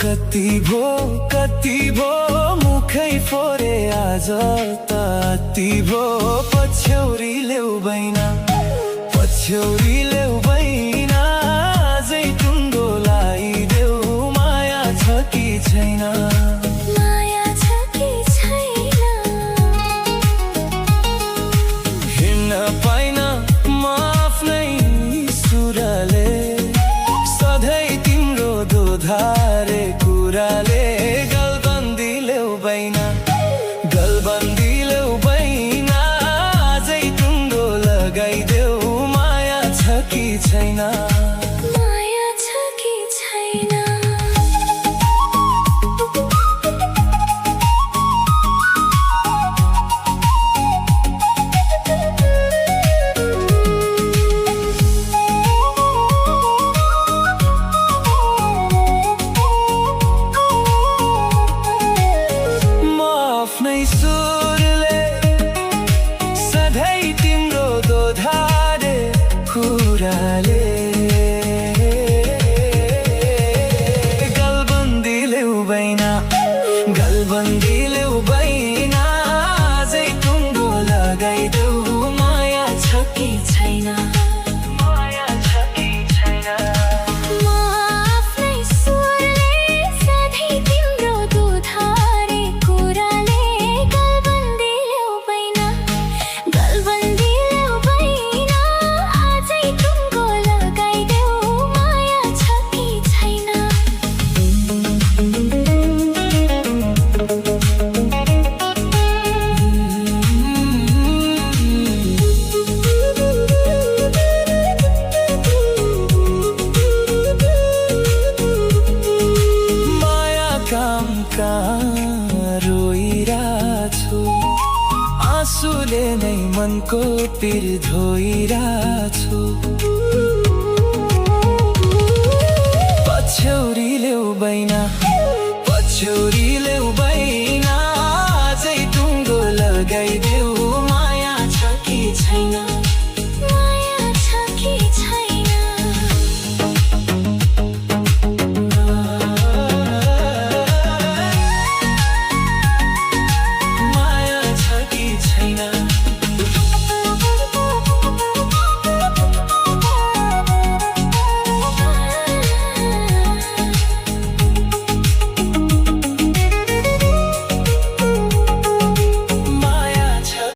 कति भो मुखै फोरे आज त अति भो पछ्यौरी ल्याउ बैना आजै टुङ्गो लगाइदेऊ माया छ कि छैन हिँड्न पाइन म आफ्नै सुरले सधैँ तिम्रो दोधारे कुराले गलबन्दी ल्याउ बैना आजै टुङ्गो लगाइदेऊ माया छ कि छैन आफ्नै सुरले सधैँ तिम्रो दोधारे कुराले गलबन्दी ल्याउ बैना आजै टुङ्गो लगाइदेऊ माया छ कि छैन रोइराछु आँसुले नै मनको पिर धोइराछु पछ्यौरी ल्याउ बैना